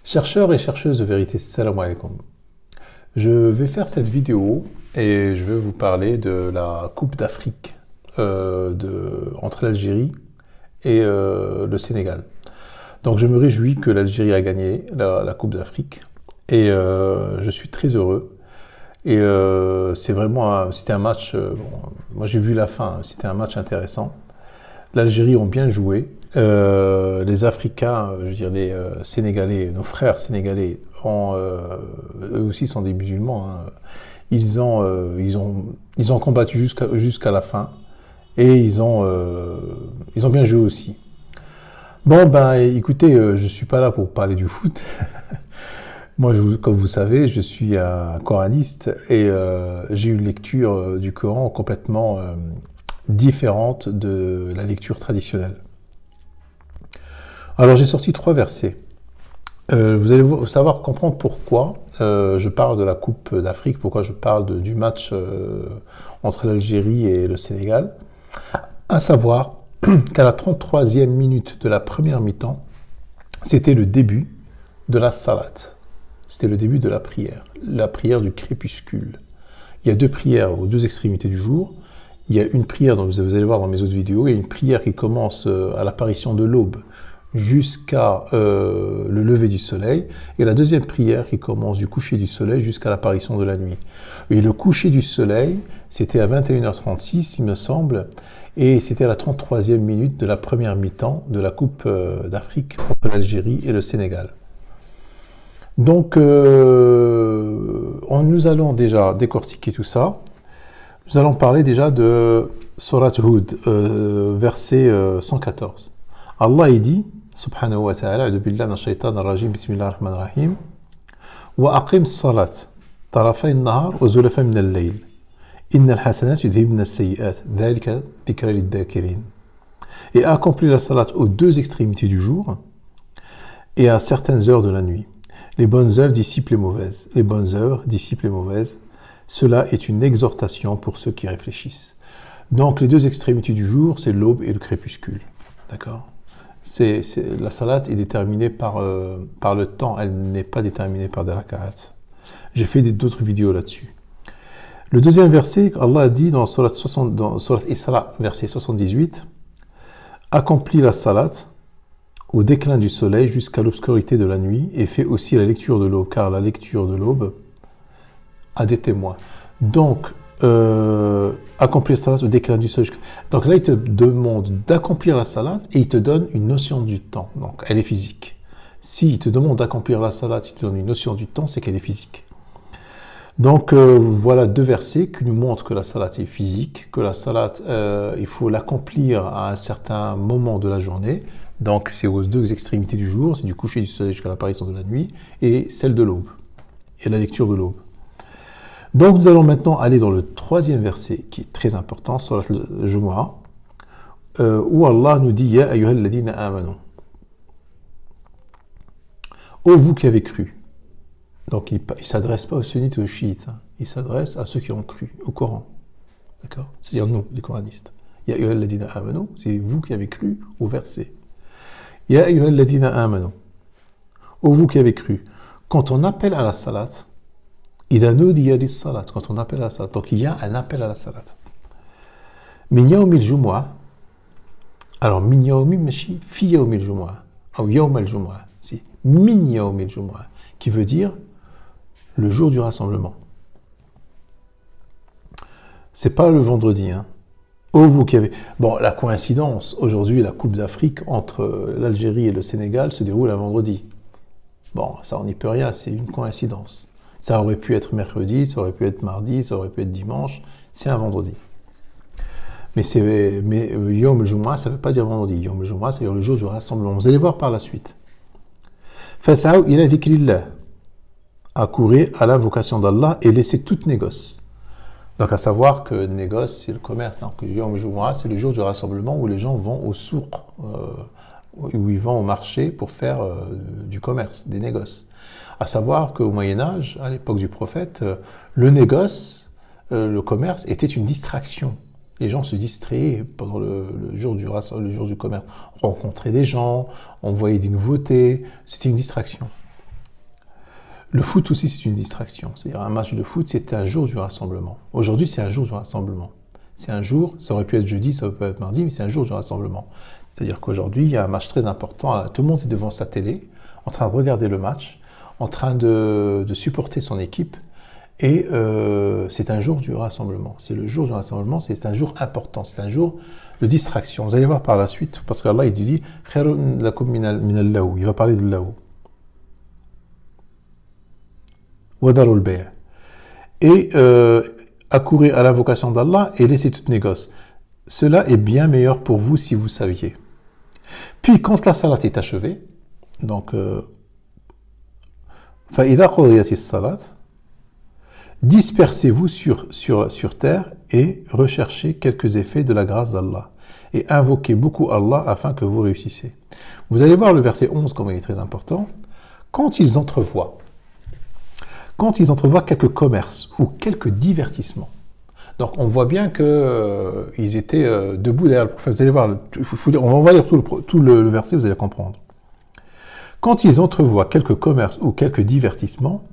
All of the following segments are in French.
Chercheurs et chercheuses de vérité, salam alaikum. Je vais faire cette vidéo et je vais vous parler de la Coupe d'Afrique entre l'Algérie et le Sénégal. Donc je me réjouis que l'Algérie a gagné la Coupe d'Afrique et je suis très heureux. Et c'était un match, moi j'ai vu la fin, c'était un match intéressant. L'Algérie ont bien joué. Les Africains, je veux dire les Sénégalais, nos frères sénégalais, eux aussi sont des musulmans. Hein. Ils ont combattu jusqu'à la fin et ils ont bien joué aussi. Bon ben, écoutez, je suis pas là pour parler du foot. Moi, comme vous savez, je suis un coraniste et j'ai une lecture du Coran complètement différente de la lecture traditionnelle. Alors j'ai sorti 3 versets. Vous allez savoir comprendre pourquoi je parle de la Coupe d'Afrique, pourquoi je parle du match entre l'Algérie et le Sénégal. À savoir qu'à la 33e minute de la première mi-temps, c'était le début de la salat. C'était le début de la prière du crépuscule. Il y a 2 prières aux 2 extrémités du jour. Il y a une prière, dont vous allez voir dans mes autres vidéos, il y a une prière qui commence à l'apparition de l'aube jusqu'à le lever du soleil, et la deuxième prière qui commence du coucher du soleil jusqu'à l'apparition de la nuit. Et le coucher du soleil, c'était à 21h36, il me semble, et c'était à la 33e minute de la première mi-temps de la Coupe d'Afrique entre l'Algérie et le Sénégal. Donc, nous allons déjà décortiquer tout ça. Nous allons parler déjà de Surat Hud, verset 114. Allah il dit, subhanahu wa ta'ala, a'udhu billahi minash shaitanir rajim, bismillahir rahmanir rahim, wa aqim salat, tarafay an-nahar wa zulafan min al-layl, innal hasanat yudhibna as-sayyi'at, dhalika dhikra lid-dhakirin. Et accomplis la salat aux 2 extrémités du jour et à certaines heures de la nuit. Les bonnes œuvres dissipent les mauvaises. Les bonnes œuvres dissipent les mauvaises. Cela est une exhortation pour ceux qui réfléchissent. Donc les 2 extrémités du jour, c'est l'aube et le crépuscule. D'accord ? La salat est déterminée par le temps, elle n'est pas déterminée par des rak'at. J'ai fait d'autres vidéos là-dessus. Le deuxième verset, Allah a dit dans Surat Isra, verset 78, accomplis la salat au déclin du soleil jusqu'à l'obscurité de la nuit et fais aussi la lecture de l'aube, car la lecture de l'aube a des témoins. Donc, accomplir la salat au déclin du soleil. Donc là, il te demande d'accomplir la salat et il te donne une notion du temps. Donc, elle est physique. S'il te demande d'accomplir la salat, il te donne une notion du temps, c'est qu'elle est physique. Donc, voilà 2 versets qui nous montrent que la salat est physique, que la salat, il faut l'accomplir à un certain moment de la journée. Donc, c'est aux 2 extrémités du jour, c'est du coucher du soleil jusqu'à l'apparition de la nuit, et celle de l'aube, et la lecture de l'aube. Donc, nous allons maintenant aller dans le 3e verset, qui est très important, sur le Jumu'ah, où Allah nous dit « Ya ayyuhal ladina amanu » « Ô vous qui avez cru ». Donc, il ne s'adresse pas aux sunnites et aux chiites, hein. Il s'adresse à ceux qui ont cru, au Coran. D'accord ? C'est-à-dire nous, les coranistes. « Ya ayyuhal ladina amanu » c'est vous qui avez cru au verset. « Ya ayyuhal ladina amanu » « Ô vous qui avez cru ». Quand on appelle à la salat, quand on appelle à la salat, donc il y a un appel à la salat. Min yawmil jumu'ah, alors min yawmi mashi fi yawmil jumu'ah, ou yawm al jumu'ah, c'est min yawmil jumu'ah, qui veut dire le jour du rassemblement. C'est pas le vendredi, hein. Oh, vous qui avez... Bon, la coïncidence, aujourd'hui, la Coupe d'Afrique entre l'Algérie et le Sénégal se déroule un vendredi. Bon, ça, on n'y peut rien, c'est une coïncidence. Ça aurait pu être mercredi, ça aurait pu être mardi, ça aurait pu être dimanche, c'est un vendredi. Mais Yom al-Jumu'ah, ça ne veut pas dire vendredi. Yom al-Jumu'ah, ça veut dire le jour du rassemblement. Vous allez voir par la suite. Fas'aw ila dhikrillah. Accourir à l'invocation d'Allah et laisser toute négoce. Donc à savoir que négoce, c'est le commerce. Donc Yom al-Jumu'ah, c'est le jour du rassemblement où les gens vont au souk, où ils vont au marché pour faire du commerce, des négoces. À savoir qu'au Moyen-Âge, à l'époque du prophète, le négoce, le commerce, était une distraction. Les gens se distrayaient pendant le jour du commerce. On rencontrait des gens, on voyait des nouveautés, c'était une distraction. Le foot aussi, c'est une distraction. C'est-à-dire un match de foot, c'est un jour du rassemblement. Aujourd'hui, c'est un jour du rassemblement. C'est un jour, ça aurait pu être jeudi, ça aurait pu être mardi, mais c'est un jour du rassemblement. C'est-à-dire qu'aujourd'hui, il y a un match très important. Tout le monde est devant sa télé, en train de regarder le match, en train de supporter son équipe. Et c'est un jour du rassemblement. C'est le jour du rassemblement, c'est un jour important. C'est un jour de distraction. Vous allez voir par la suite, parce qu'Allah, il dit « Khairun lakum minal law ». Il va parler de law. Wadarul bay'. Et accourir à l'invocation d'Allah et laisser toute négoce. Cela est bien meilleur pour vous si vous saviez. Puis, quand la salat est achevée, donc, فَإِذَا قُضِيَتِ الصَّلَاةِ, dispersez-vous sur terre et recherchez quelques effets de la grâce d'Allah. Et invoquez beaucoup Allah afin que vous réussissiez. Vous allez voir le verset 11 comme il est très important. Quand ils entrevoient quelques commerces ou quelques divertissements. Donc on voit bien qu'ils étaient debout derrière le prophète. Vous allez voir, on va lire tout le verset, vous allez comprendre. Quand ils entrevoient quelques commerces ou quelques divertissements,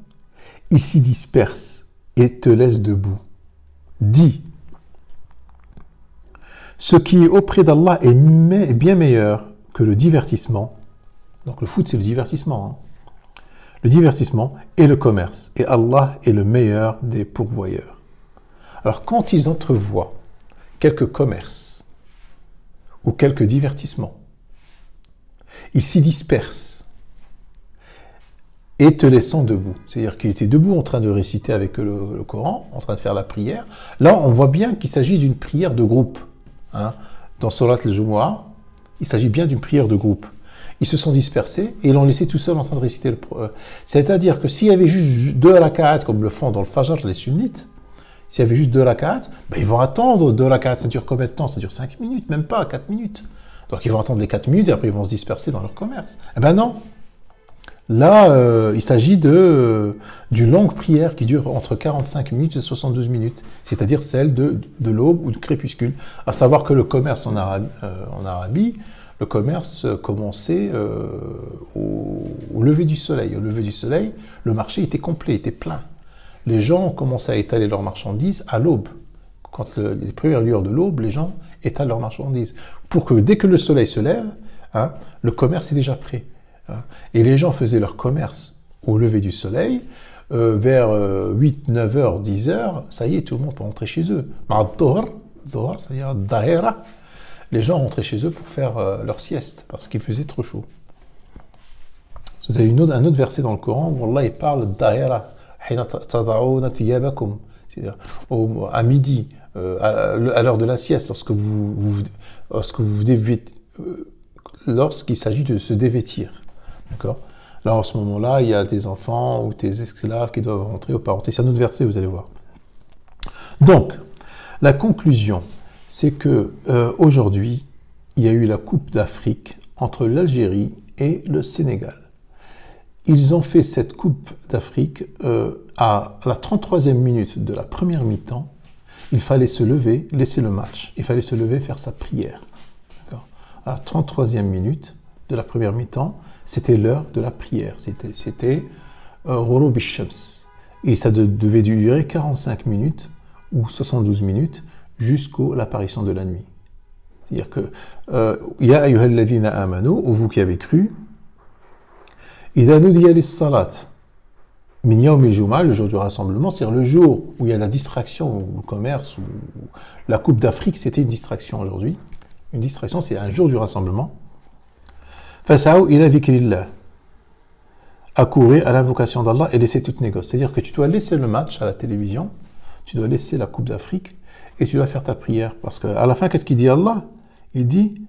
ils s'y dispersent et te laissent debout. Dis, ce qui est auprès d'Allah est bien meilleur que le divertissement. Donc le foot, c'est le divertissement. Hein. Le divertissement et le commerce. Et Allah est le meilleur des pourvoyeurs. Alors quand ils entrevoient quelques commerces ou quelques divertissements, ils s'y dispersent et te laissant debout. C'est-à-dire qu'il était debout en train de réciter avec le Coran, en train de faire la prière. Là, on voit bien qu'il s'agit d'une prière de groupe. Hein. Dans Surat al-Jumu'ah, il s'agit bien d'une prière de groupe. Ils se sont dispersés et ils l'ont laissé tout seul en train de réciter. C'est-à-dire que s'il y avait juste 2 raka'at, comme le font dans le Fajr les sunnites, s'il y avait juste 2 raka'at, ben ils vont attendre 2 raka'at. Ça dure combien de temps? Ça dure 5 minutes, même pas 4 minutes. Donc ils vont attendre les 4 minutes et après ils vont se disperser dans leur commerce. Eh ben non. Là, il s'agit d'une longue prière qui dure entre 45 minutes et 72 minutes, c'est-à-dire celle de l'aube ou du crépuscule. À savoir que le commerce en Arabie, le commerce commençait au lever du soleil. Au lever du soleil, le marché était complet, était plein. Les gens commençaient à étaler leurs marchandises à l'aube. Quand les premières lueurs de l'aube, les gens étalent leurs marchandises. Pour que dès que le soleil se lève, hein, le commerce est déjà prêt. Et les gens faisaient leur commerce au lever du soleil, vers 8, 9 heures, 10 heures, ça y est, tout le monde peut rentrer chez eux. C'est-à-dire Dahera, les gens rentraient chez eux pour faire leur sieste, parce qu'il faisait trop chaud. Vous avez un autre verset dans le Coran où Allah il parle Dahera, c'est-à-dire à midi, à l'heure de la sieste, lorsqu'il s'agit de se dévêtir. D'accord. Là, en ce moment-là, il y a des enfants ou des esclaves qui doivent rentrer au parenté. C'est un autre verset, vous allez voir. Donc, la conclusion, c'est que aujourd'hui, il y a eu la Coupe d'Afrique entre l'Algérie et le Sénégal. Ils ont fait cette Coupe d'Afrique à la 33e minute de la première mi-temps. Il fallait se lever, laisser le match. Il fallait se lever, faire sa prière. D'accord. À la 33e minute de la première mi-temps, c'était l'heure de la prière. C'était Ghurub al-Shams. Et ça devait durer 45 minutes ou 72 minutes jusqu'à l'apparition de la nuit. C'est-à-dire que Ya ayyuhalladhina amanu, ou vous qui avez cru, Idha nudiya lis-salat min yawm al-jumu'ah, le jour du rassemblement, c'est-à-dire le jour où il y a la distraction, ou le commerce, ou la Coupe d'Afrique, c'était une distraction aujourd'hui. Une distraction, c'est un jour du rassemblement. Fasa'u ila dhikrillah. Accourir à l'invocation d'Allah et laisser toute négoce. C'est-à-dire que tu dois laisser le match à la télévision, tu dois laisser la Coupe d'Afrique et tu dois faire ta prière. Parce qu'à la fin, qu'est-ce qu'il dit Allah? Il dit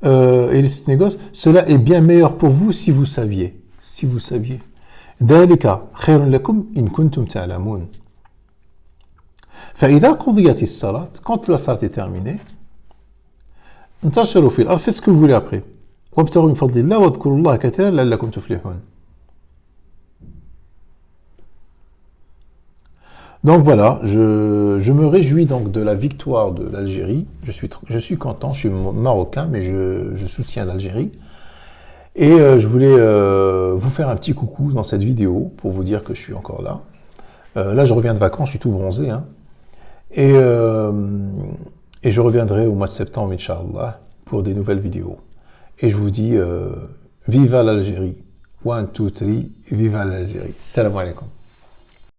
et laisser toute négoce, cela est bien meilleur pour vous si vous saviez. Si vous saviez. Dhalika khayrun lakum in kuntum ta'lamun. فإذا قضيت الصلاة, quand la salat est terminée, انتشروا في الأرض, faites ce que vous voulez après. وابتغوا من فضل الله واذكروا الله كثيرا لعلكم تفلحون. Donc voilà, je me réjouis donc de la victoire de l'Algérie. Je suis content, je suis marocain, mais je soutiens l'Algérie. Et je voulais vous faire un petit coucou dans cette vidéo pour vous dire que je suis encore là. Là, je reviens de vacances, je suis tout bronzé. Hein. Et je reviendrai au mois de septembre, Inch'Allah, pour des nouvelles vidéos. Et je vous dis, viva l'Algérie. 1, 2, 3, viva l'Algérie. Salam alaikum.